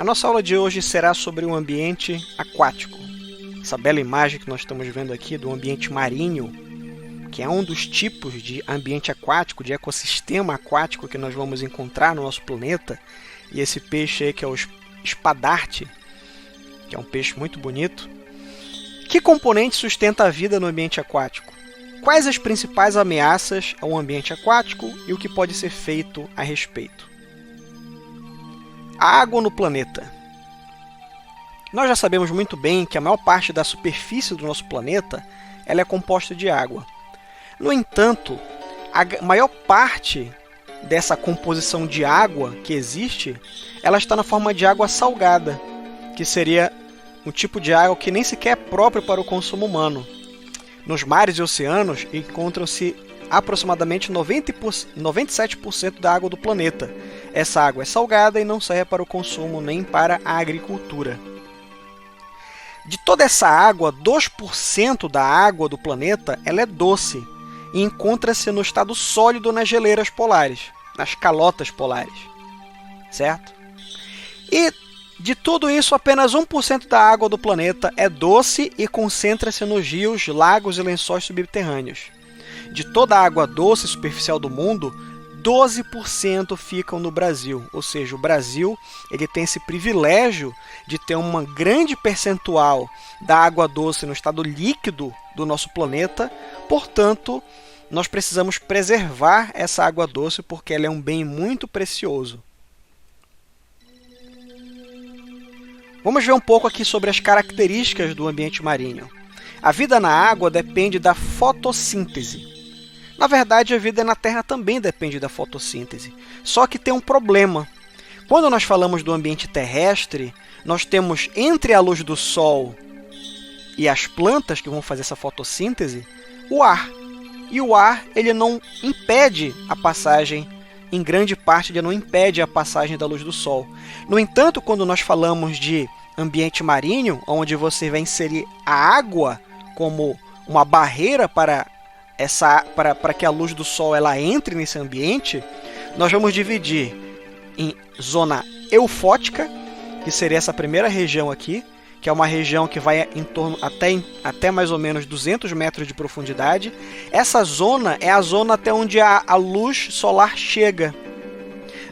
nossa aula de hoje será sobre o ambiente aquático. Essa bela imagem que nós estamos vendo aqui do ambiente marinho, que é um dos tipos de ambiente aquático, de ecossistema aquático que nós vamos encontrar no nosso planeta. E esse peixe aí que é o espadarte, que é um peixe muito bonito. Que componente sustenta a vida no ambiente aquático? Quais as principais ameaças ao ambiente aquático e o que pode ser feito a respeito? A água no planeta. Nós já sabemos muito bem que a maior parte da superfície do nosso planeta ela é composta de água. No entanto, a maior parte dessa composição de água que existe, ela está na forma de água salgada, que seria um tipo de água que nem sequer é próprio para o consumo humano. Nos mares e oceanos encontram-se aproximadamente 97% da água do planeta. Essa água é salgada e não serve para o consumo nem para a agricultura. De toda essa água, 2% da água do planeta ela é doce e encontra-se no estado sólido nas geleiras polares, nas calotas polares, certo? E de tudo isso, apenas 1% da água do planeta é doce e concentra-se nos rios, lagos e lençóis subterrâneos. De toda a água doce superficial do mundo, 12% ficam no Brasil. Ou seja, o Brasil ele tem esse privilégio de ter uma grande percentual da água doce no estado líquido do nosso planeta. Portanto, nós precisamos preservar essa água doce porque ela é um bem muito precioso. Vamos ver um pouco aqui sobre as características do ambiente marinho. A vida na água depende da fotossíntese. Na verdade, a vida na Terra também depende da fotossíntese. Só que tem um problema. Quando nós falamos do ambiente terrestre, nós temos entre a luz do Sol e as plantas que vão fazer essa fotossíntese, o ar. E o ar ele não impede a passagem, em grande parte ele não impede a passagem da luz do Sol. No entanto, quando nós falamos de ambiente marinho, onde você vai inserir a água como uma barreira para que a luz do Sol ela entre nesse ambiente, nós vamos dividir em zona eufótica, que seria essa primeira região aqui, que é uma região que vai em torno até mais ou menos 200 metros de profundidade. Essa zona é a zona até onde a luz solar chega.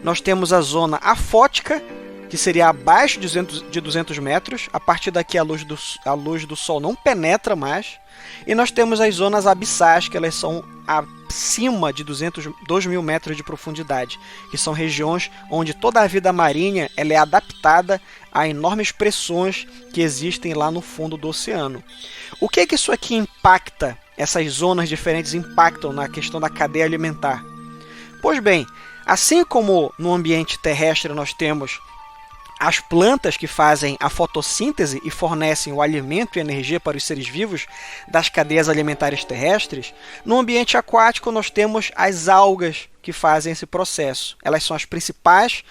Nós temos a zona afótica, que seria abaixo de 200 metros. A partir daqui a luz do Sol não penetra mais. E nós temos as zonas abissais, que elas são acima de 2.000 metros de profundidade, que são regiões onde toda a vida marinha ela é adaptada a enormes pressões que existem lá no fundo do oceano. O que isso aqui impacta, essas zonas diferentes impactam na questão da cadeia alimentar? Pois bem, assim como no ambiente terrestre nós temos as plantas que fazem a fotossíntese e fornecem o alimento e energia para os seres vivos das cadeias alimentares terrestres, no ambiente aquático nós temos as algas que fazem esse processo. Elas são as principais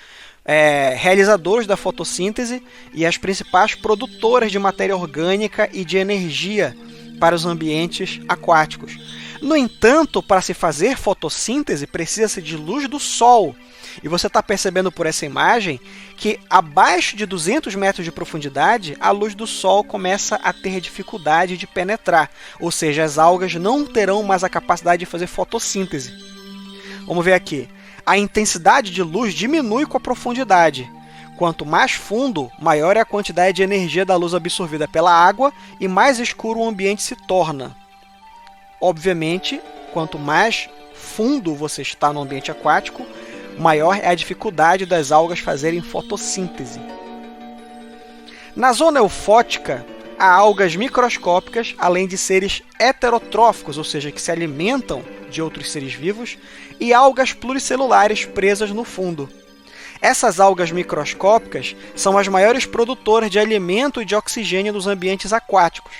realizadoras da fotossíntese e as principais produtoras de matéria orgânica e de energia para os ambientes aquáticos. No entanto, para se fazer fotossíntese, precisa-se de luz do Sol. E você está percebendo por essa imagem que abaixo de 200 metros de profundidade, a luz do Sol começa a ter dificuldade de penetrar. Ou seja, as algas não terão mais a capacidade de fazer fotossíntese. Vamos ver aqui. A intensidade de luz diminui com a profundidade. Quanto mais fundo, maior é a quantidade de energia da luz absorvida pela água e mais escuro o ambiente se torna. Obviamente, quanto mais fundo você está no ambiente aquático, maior é a dificuldade das algas fazerem fotossíntese. Na zona eufótica, há algas microscópicas, além de seres heterotróficos, ou seja, que se alimentam de outros seres vivos, e algas pluricelulares presas no fundo. Essas algas microscópicas são as maiores produtoras de alimento e de oxigênio nos ambientes aquáticos.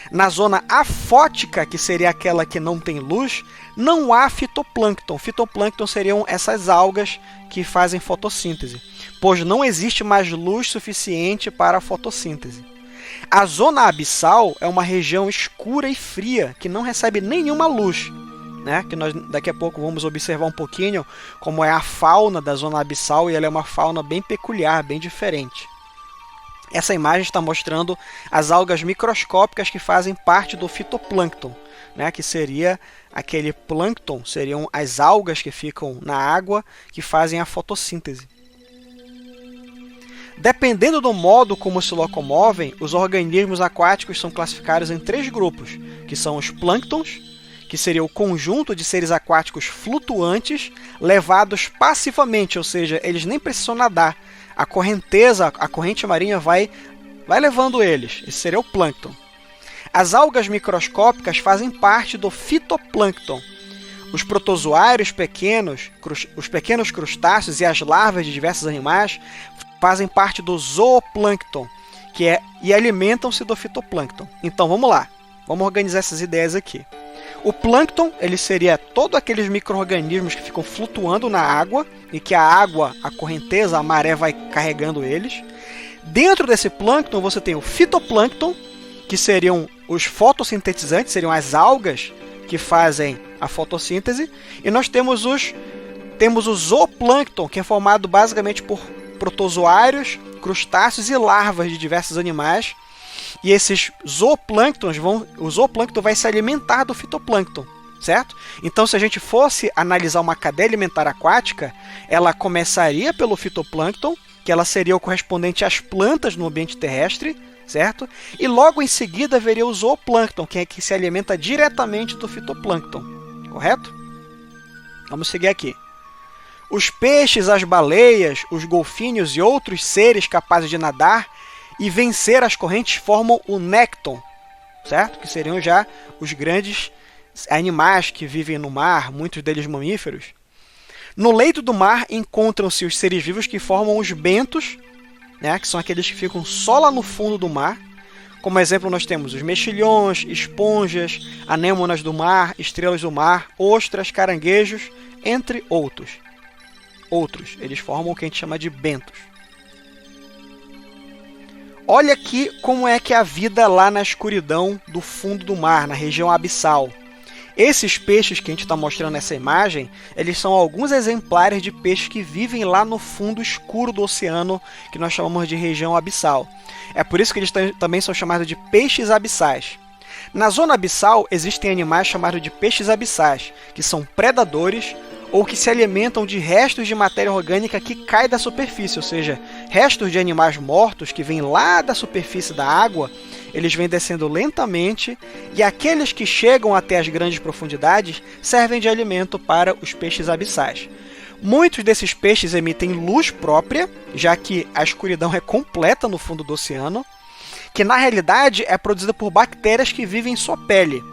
Na zona afótica, que seria aquela que não tem luz, não há fitoplâncton. Fitoplâncton seriam essas algas que fazem fotossíntese, pois não existe mais luz suficiente para a fotossíntese. A zona abissal é uma região escura e fria, que não recebe nenhuma luz. né, que nós daqui a pouco vamos observar um pouquinho como é a fauna da zona abissal, e ela é uma fauna bem peculiar, bem diferente. Essa imagem está mostrando as algas microscópicas que fazem parte do fitoplâncton, né, que seria aquele plâncton, seriam as algas que ficam na água que fazem a fotossíntese. Dependendo do modo como se locomovem, os organismos aquáticos são classificados em 3 grupos, que são os plânctons, que seria o conjunto de seres aquáticos flutuantes levados passivamente, ou seja, eles nem precisam nadar. A corrente marinha vai levando eles. Esse seria o plâncton. As algas microscópicas fazem parte do fitoplâncton. Os protozoários pequenos, os pequenos crustáceos e as larvas de diversos animais fazem parte do zooplâncton, e alimentam-se do fitoplâncton. Então vamos lá, vamos organizar essas ideias aqui. O plâncton, ele seria todos aqueles micro-organismos que ficam flutuando na água e que a água, a correnteza, a maré vai carregando eles. Dentro desse plâncton você tem o fitoplâncton, que seriam os fotossintetizantes, seriam as algas que fazem a fotossíntese. E nós temos o zooplâncton, que é formado basicamente por protozoários, crustáceos e larvas de diversos animais. E esses zooplânctons o zooplâncton vai se alimentar do fitoplâncton, certo? Então, se a gente fosse analisar uma cadeia alimentar aquática, ela começaria pelo fitoplâncton, que ela seria o correspondente às plantas no ambiente terrestre, certo? E logo em seguida haveria o zooplâncton, que é que se alimenta diretamente do fitoplâncton, correto? Vamos seguir aqui. Os peixes, as baleias, os golfinhos e outros seres capazes de nadar e vencer as correntes formam o nécton, certo? Que seriam já os grandes animais que vivem no mar, muitos deles mamíferos. No leito do mar encontram-se os seres vivos que formam os bentos, né? Que são aqueles que ficam só lá no fundo do mar. Como exemplo, nós temos os mexilhões, esponjas, anêmonas do mar, estrelas do mar, ostras, caranguejos, entre outros. Eles formam o que a gente chama de bentos. Olha aqui como é que é a vida lá na escuridão do fundo do mar, na região abissal. Esses peixes que a gente está mostrando nessa imagem, eles são alguns exemplares de peixes que vivem lá no fundo escuro do oceano, que nós chamamos de região abissal. É por isso que eles também são chamados de peixes abissais. Na zona abissal, existem animais chamados de peixes abissais, que são predadores ou que se alimentam de restos de matéria orgânica que cai da superfície, ou seja, restos de animais mortos que vêm lá da superfície da água, eles vêm descendo lentamente, e aqueles que chegam até as grandes profundidades servem de alimento para os peixes abissais. Muitos desses peixes emitem luz própria, já que a escuridão é completa no fundo do oceano, que na realidade é produzida por bactérias que vivem em sua pele.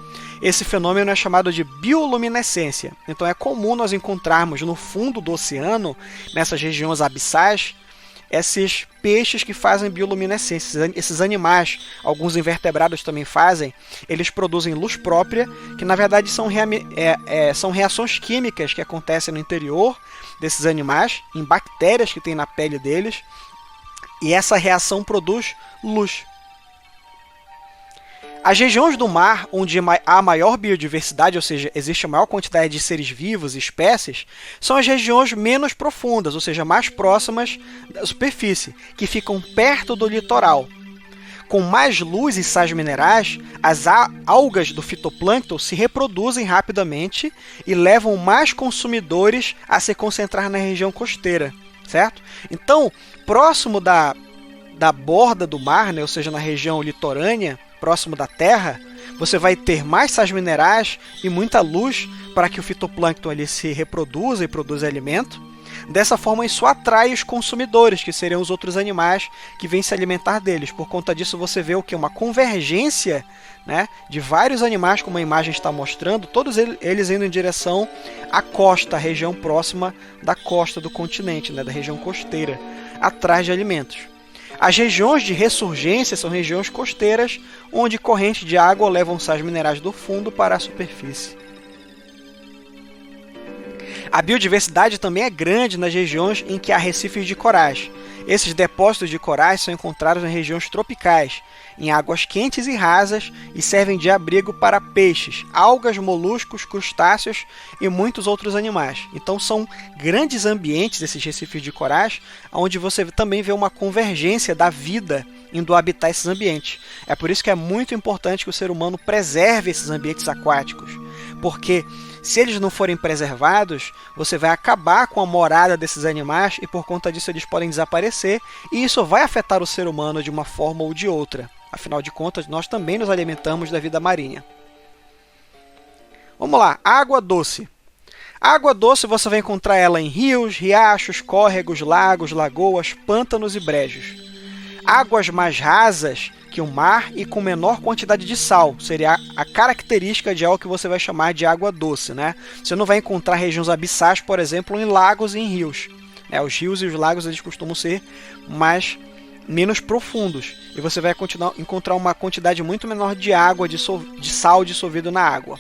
Esse fenômeno é chamado de bioluminescência. Então é comum nós encontrarmos no fundo do oceano, nessas regiões abissais, esses peixes que fazem bioluminescência. Esses animais, alguns invertebrados também fazem, eles produzem luz própria, que na verdade são reações químicas que acontecem no interior desses animais, em bactérias que tem na pele deles, e essa reação produz luz. As regiões do mar onde há maior biodiversidade, ou seja, existe a maior quantidade de seres vivos e espécies, são as regiões menos profundas, ou seja, mais próximas da superfície, que ficam perto do litoral. Com mais luz e sais minerais, as algas do fitoplâncton se reproduzem rapidamente e levam mais consumidores a se concentrar na região costeira, certo? Então, próximo da borda do mar, né, ou seja, na região litorânea, próximo da terra, você vai ter mais sais minerais e muita luz para que o fitoplâncton ali se reproduza e produza alimento. Dessa forma, isso atrai os consumidores, que seriam os outros animais que vêm se alimentar deles. Por conta disso, você vê o que? Uma convergência, né, de vários animais, como a imagem está mostrando, todos eles indo em direção à costa, à região próxima da costa do continente, né, da região costeira, atrás de alimentos. As regiões de ressurgência são regiões costeiras, onde correntes de água levam sais minerais do fundo para a superfície. A biodiversidade também é grande nas regiões em que há recifes de corais. Esses depósitos de corais são encontrados em regiões tropicais, em águas quentes e rasas, e servem de abrigo para peixes, algas, moluscos, crustáceos e muitos outros animais. Então são grandes ambientes, esses recifes de corais, onde você também vê uma convergência da vida indo habitar esses ambientes. É por isso que é muito importante que o ser humano preserve esses ambientes aquáticos, porque se eles não forem preservados, você vai acabar com a morada desses animais e por conta disso eles podem desaparecer, e isso vai afetar o ser humano de uma forma ou de outra. Afinal de contas, nós também nos alimentamos da vida marinha. Vamos lá, água doce. A água doce você vai encontrar ela em rios, riachos, córregos, lagos, lagoas, pântanos e brejos. Águas mais rasas que o mar e com menor quantidade de sal seria a característica de algo que você vai chamar de água doce, né? Você não vai encontrar regiões abissais, por exemplo, em lagos e em rios. Os rios e os lagos eles costumam ser menos profundos e você vai encontrar uma quantidade muito menor de água, de sal dissolvido na água.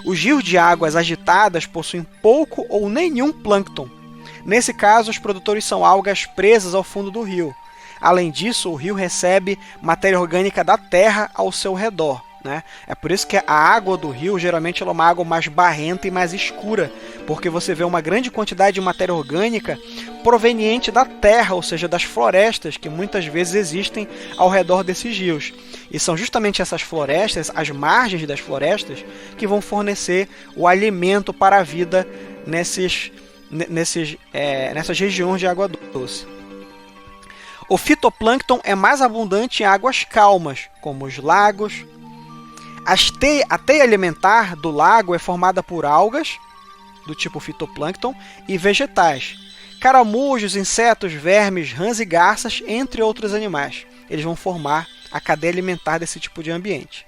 Os rios de águas agitadas possuem pouco ou nenhum plâncton. Nesse caso, os produtores são algas presas ao fundo do rio. Além disso, o rio recebe matéria orgânica da terra ao seu redor, né? É por isso que a água do rio geralmente é uma água mais barrenta e mais escura, porque você vê uma grande quantidade de matéria orgânica proveniente da terra, ou seja, das florestas que muitas vezes existem ao redor desses rios. E são justamente essas florestas, as margens das florestas, que vão fornecer o alimento para a vida nessas regiões de água doce. O fitoplâncton é mais abundante em águas calmas, como os lagos. A teia alimentar do lago é formada por algas, do tipo fitoplâncton, e vegetais. Caramujos, insetos, vermes, rãs e garças, entre outros animais. Eles vão formar a cadeia alimentar desse tipo de ambiente.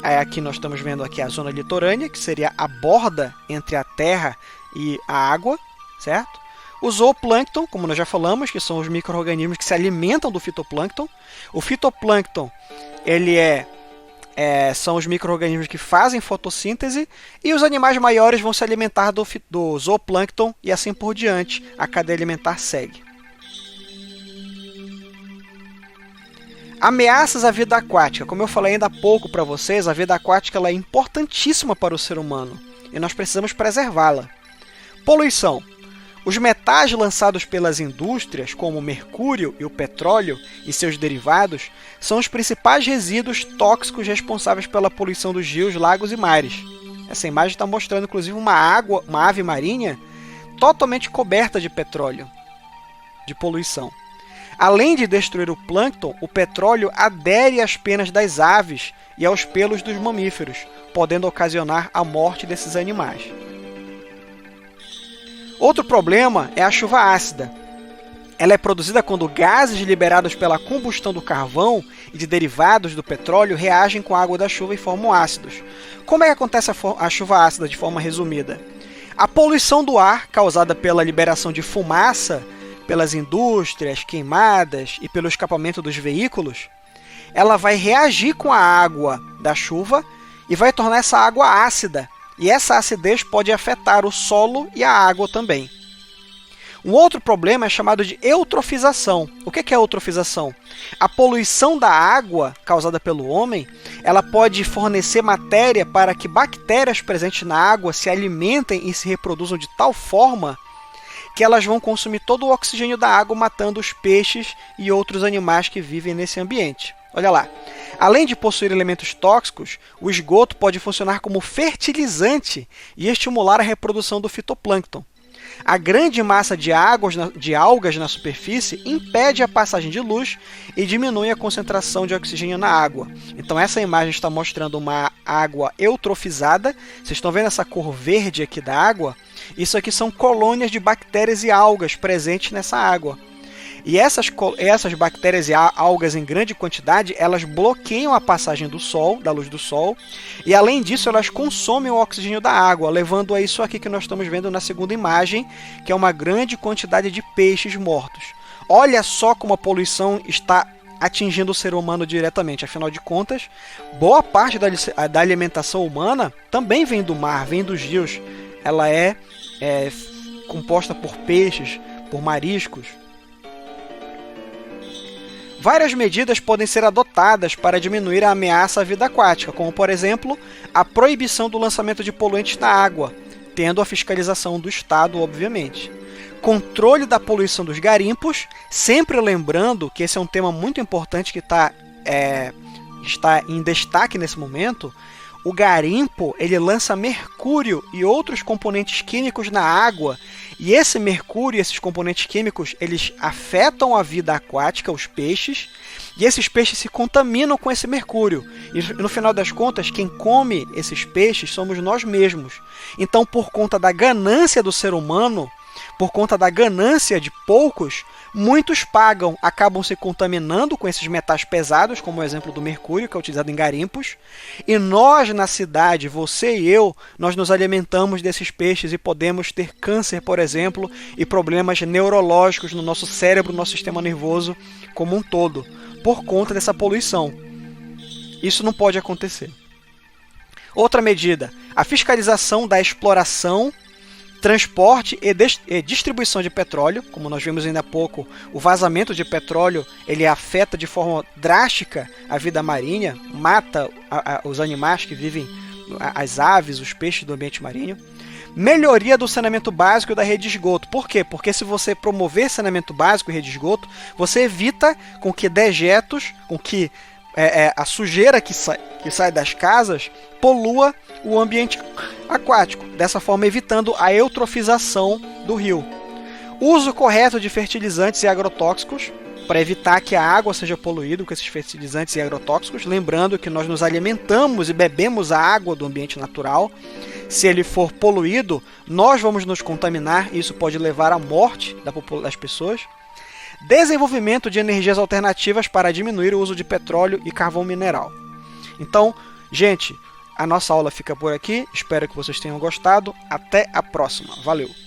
Aí aqui nós estamos vendo aqui a zona litorânea, que seria a borda entre a terra e a água, certo? O zooplâncton, como nós já falamos, que são os micro-organismos que se alimentam do fitoplâncton. O fitoplâncton são os micro-organismos que fazem fotossíntese, e os animais maiores vão se alimentar do zooplâncton e assim por diante. A cadeia alimentar segue. Ameaças à vida aquática. Como eu falei ainda há pouco para vocês, a vida aquática ela é importantíssima para o ser humano e nós precisamos preservá-la. Poluição. Os metais lançados pelas indústrias, como o mercúrio e o petróleo e seus derivados, são os principais resíduos tóxicos responsáveis pela poluição dos rios, lagos e mares. Essa imagem está mostrando, inclusive, uma ave marinha totalmente coberta de petróleo, de poluição. Além de destruir o plâncton, o petróleo adere às penas das aves e aos pelos dos mamíferos, podendo ocasionar a morte desses animais. Outro problema é a chuva ácida. Ela é produzida quando gases liberados pela combustão do carvão e de derivados do petróleo reagem com a água da chuva e formam ácidos. Como é que acontece a chuva ácida de forma resumida? A poluição do ar, causada pela liberação de fumaça, pelas indústrias, queimadas e pelo escapamento dos veículos, ela vai reagir com a água da chuva e vai tornar essa água ácida. E essa acidez pode afetar o solo e a água também. Um outro problema é chamado de eutrofização. O que é eutrofização? A poluição da água causada pelo homem, ela pode fornecer matéria para que bactérias presentes na água se alimentem e se reproduzam de tal forma que elas vão consumir todo o oxigênio da água, matando os peixes e outros animais que vivem nesse ambiente. Olha lá. Além de possuir elementos tóxicos, o esgoto pode funcionar como fertilizante e estimular a reprodução do fitoplâncton. A grande massa de algas na superfície impede a passagem de luz e diminui a concentração de oxigênio na água. Então essa imagem está mostrando uma água eutrofizada. Vocês estão vendo essa cor verde aqui da água? Isso aqui são colônias de bactérias e algas presentes nessa água. E essas bactérias e algas em grande quantidade, elas bloqueiam a passagem do sol, da luz do sol, e além disso elas consomem o oxigênio da água, levando a isso aqui que nós estamos vendo na segunda imagem, que é uma grande quantidade de peixes mortos. Olha só como a poluição está atingindo o ser humano diretamente. Afinal de contas, boa parte da alimentação humana também vem do mar, vem dos rios. Ela é composta por peixes, por mariscos. Várias medidas podem ser adotadas para diminuir a ameaça à vida aquática, como, por exemplo, a proibição do lançamento de poluentes na água, tendo a fiscalização do Estado, obviamente. Controle da poluição dos garimpos, sempre lembrando que esse é um tema muito importante que está em destaque nesse momento. O garimpo, ele lança mercúrio e outros componentes químicos na água, e esse mercúrio e esses componentes químicos, eles afetam a vida aquática, os peixes, e esses peixes se contaminam com esse mercúrio. E no final das contas, quem come esses peixes somos nós mesmos. Então, por conta da ganância do ser humano, por conta da ganância de poucos, muitos pagam, acabam se contaminando com esses metais pesados, como o exemplo do mercúrio, que é utilizado em garimpos, e nós na cidade, você e eu, nós nos alimentamos desses peixes e podemos ter câncer, por exemplo, e problemas neurológicos no nosso cérebro, no nosso sistema nervoso como um todo, por conta dessa poluição. Isso não pode acontecer. Outra medida, a fiscalização da exploração, transporte e distribuição de petróleo. Como nós vimos ainda há pouco, o vazamento de petróleo ele afeta de forma drástica a vida marinha, mata os animais que vivem, as aves, os peixes do ambiente marinho. Melhoria do saneamento básico e da rede de esgoto. Por quê? Porque se você promover saneamento básico e rede de esgoto, você evita com que dejetos, com que a sujeira que sai das casas polua o ambiente aquático, dessa forma evitando a eutrofização do rio. Uso correto de fertilizantes e agrotóxicos para evitar que a água seja poluída com esses fertilizantes e agrotóxicos, lembrando que nós nos alimentamos e bebemos a água do ambiente natural. Se ele for poluído, nós vamos nos contaminar e isso pode levar à morte das pessoas. Desenvolvimento de energias alternativas para diminuir o uso de petróleo e carvão mineral. Então, gente, a nossa aula fica por aqui. Espero que vocês tenham gostado. Até a próxima. Valeu!